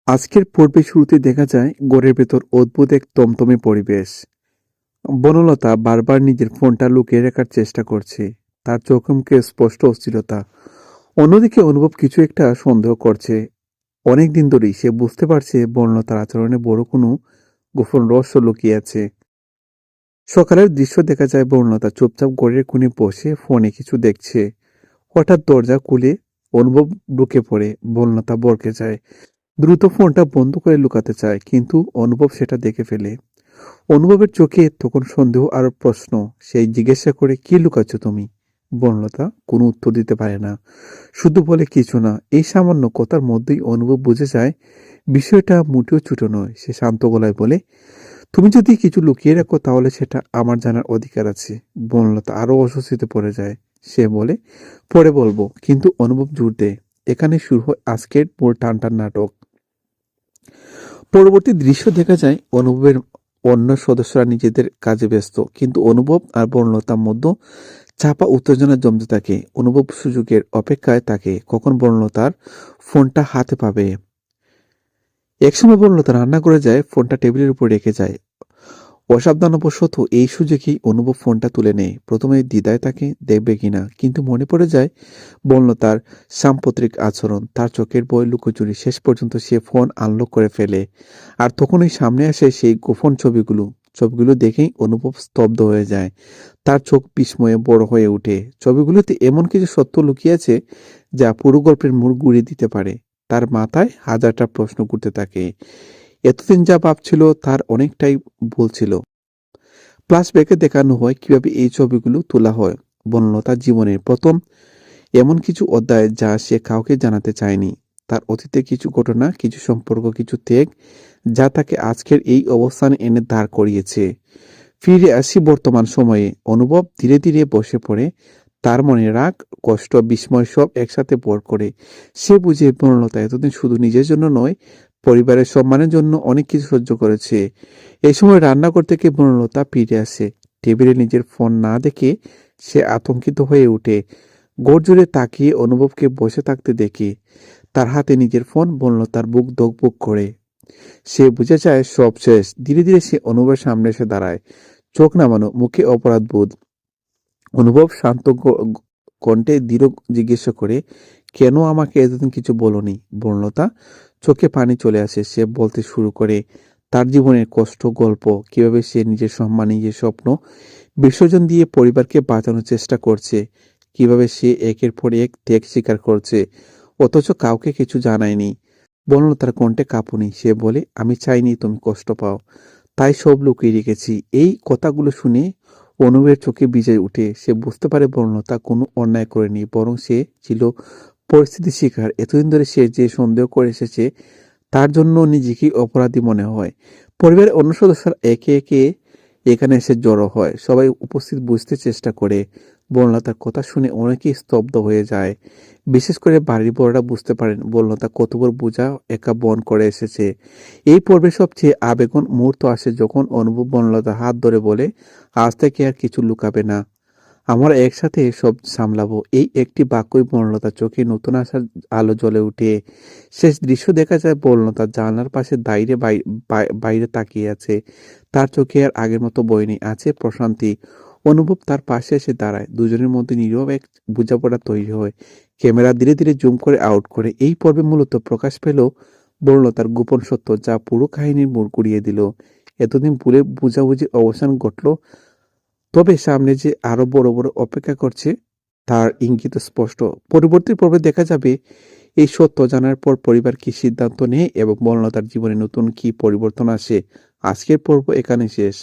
আজকের পর্বে শুরুতে দেখা যায় ঘরের ভেতর অদ্ভুত এক তমতমে পরিবেশ। বনলতা বারবার নিজের ফোনটা লুকিয়ে রাখার চেষ্টা করছে। তার চোখে মুখে স্পষ্ট অস্থিরতা। অন্যদিকে অনুভব কিছু একটা সন্দেহ করছে। অনেক দিন ধরেই সে বুঝতে পারছে বনলতার আচরণে বড় কোনো গোপন রহস্য লুকিয়ে আছে। সকালের দৃশ্য দেখা যায় বনলতা চুপচাপ ঘরের কোণে বসে ফোনে কিছু দেখছে। হঠাৎ দরজা খুলে অনুভব ঢুকে পড়ে। বনলতা বরকে যায়, দ্রুত ফোনটা বন্ধ করে লুকাতে চায়, কিন্তু অনুভব সেটা দেখে ফেলে। অনুভবের চোখে তখন সন্দেহ আর প্রশ্ন। সেই জিজ্ঞাসা করে, কি লুকাচ্ছ তুমি? বনলতা কোনো উত্তর দিতে পারে না, শুধু বলে, কিছু না। এই সামান্য কথার মধ্যেই অনুভব বুঝে যায় বিষয়টা মোটেও ছোট নয়। সে শান্ত গলায় বলে, তুমি যদি কিছু লুকিয়ে রাখো তাহলে সেটা আমার জানার অধিকার আছে। বনলতা আরো অস্বস্তিতে পড়ে যায়। সে বলে, পরে বলবো। কিন্তু অনুভব জোর দেয়। এখানে শুরু হয় আজকের মূল টানটান নাটক। পরবর্তী দৃশ্য দেখা যায় অনুভবের অন্য সদস্যরা নিজেদের কাজে ব্যস্ত, কিন্তু অনুভব আর বনলতার মধ্যে চাপা উত্তেজনা জমতে থাকে। অনুভব সুযোগের অপেক্ষায় থাকে কখন বনলতার ফোনটা হাতে পাবে। একসময় বনলতা রান্না করে যায়, ফোনটা টেবিলের উপর রেখে যায়। অসাবধানবশত এই সুযোগেই অনুভব ফোনটা তুলে নেয়। প্রথমে দ্বিধায় তাকে দেখবে কিনা, কিন্তু মনে পড়ে যায় বনলতার সাম্প্রতিক আচরণ, তার চোখের ভয় লুকোচুরি। শেষ পর্যন্ত সে ফোন আনলক করে ফেলে। আর তখনই সামনে আসে সেই গোপন ছবিগুলো দেখেই অনুভব স্তব্ধ হয়ে যায়। তার চোখ বিস্ময়ে বড় হয়ে ওঠে। ছবিগুলোতে এমন কিছু সত্য লুকিয়ে আছে যা পুরো গল্পের মোড় ঘুরিয়ে দিতে পারে। তার মাথায় হাজারটা প্রশ্ন ঘুরতে থাকে। এতদিন যা ভাবছিল তার অনেকটাই ভুল ছিল। ফ্ল্যাশব্যাকে দেখানো হয় কিভাবে এই ছবিগুলো তোলা হয়। বনলতার জীবনের প্রথম এমন কিছু অধ্যায় যা সে কাউকে জানাতে চায়নি। তার অতীতে কিছু ঘটনা, কিছু সম্পর্ক, কিছু ত্যাগ, যা তাকে আজকের এই অবস্থানে এনে দাঁড় করিয়েছে। ফিরে আসি বর্তমান সময়ে। অনুভব ধীরে ধীরে বসে পড়ে। তার মনে রাগ, কষ্ট, বিস্ময় সব একসাথে ভর করে। সে বুঝে বনলতা এতদিন শুধু নিজের জন্য নয়, পরিবারের সম্মানের জন্য অনেক কিছু সহ্য করেছে। এই সময় রান্নাঘর থেকে বনলতা ফিরে আসে। টেবিলে নিজের ফোন না দেখে সে আতঙ্কিত হয়ে ওঠে। ঘর জুড়ে তাকিয়ে অনুভবকে বসে থাকতে দেখে। তার হাতে নিজের ফোন। বনলতার বুক ধকধক করে। সে বুঝে যায় সব শেষ। ধীরে ধীরে সে অনুভবের সামনে এসে দাঁড়ায়, চোখ নামানো, মুখে অপরাধ বোধ। অনুভব শান্ত কণ্ঠে দৃঢ় জিজ্ঞাসা করে, কেন আমাকে এতদিন কিছু বলনি? বনলতা চোখে পানি চলে আসে। সে বলতে শুরু করে তার জীবনের কষ্ট, গল্প, কিভাবে সে নিজের সম্মান, নিজের স্বপ্ন বিসর্জন দিয়ে পরিবারকে বাঁচানোর চেষ্টা করছে, কিভাবে সে একের পর এক ত্যাগ স্বীকার করছে, অথচ কাউকে কিছু জানায়নি। বনলতার কণ্ঠে কাঁপুনি। সে বলে, আমি চাইনি তুমি কষ্ট পাও, তাই সব লুকিয়ে রেখেছি। এই কথাগুলো শুনে অনুভবের চোখে ভিজে উঠে। সে বুঝতে পারে বনলতা কোনো অন্যায় করেনি, বরং সে ছিল পরিস্থিতির শিকার। এতদিন ধরে সে যে সন্দেহ করে এসেছে তার জন্য নিজেকে অপরাধী মনে হয়। পরিবারের অন্য সদস্যরা একে একে এখানে এসে জড়ো হয়। সবাই উপস্থিত বুঝতে চেষ্টা করে। বনলতার কথা শুনে অনেকেই স্তব্ধ হয়ে যায়। বিশেষ করে বাড়ির বড়রা বুঝতে পারেন বনলতা কত বড় বোঝা একা বহন করে এসেছে। এই পর্বে সবচেয়ে আবেগন মুহূর্ত আসে যখন অনুভব বনলতার হাত ধরে বলে, আজ থেকে আর কিছু লুকাবে না, আমরা একসাথে সব সামলাবো। এই একটি বাক্যই বনলতার চোখে নতুন আশার আলো জ্বলে উঠে। শেষ দৃশ্য দেখা যায় বনলতা জানলার পাশে দাঁড়িয়ে বাইরে তাকিয়ে আছে। তার চোখে আর আগের মতো ভয় নেই, আছে প্রশান্তি। অনুভব তার পাশে এসে দাঁড়ায়। দুজনের মধ্যে নীরব এক বোঝাপড়া তৈরি হয়। ক্যামেরা ধীরে ধীরে জুম করে আউট করে। এই পর্বে মূলত প্রকাশ পেল বনলতার গোপন সত্য, যা পুরো কাহিনীর মোড় ঘুরিয়ে দিল। এতদিন ভুলে বোঝাবুঝির অবসান ঘটল, তবে সামনে যে আরো বড় বড় অপেক্ষা করছে তার ইঙ্গিত স্পষ্ট। পরবর্তী পর্বে দেখা যাবে এই সত্য জানার পর পরিবার কি সিদ্ধান্ত নেয় এবং বনলতার জীবনে নতুন কি পরিবর্তন আসে। আজকের পর্ব এখানে শেষ।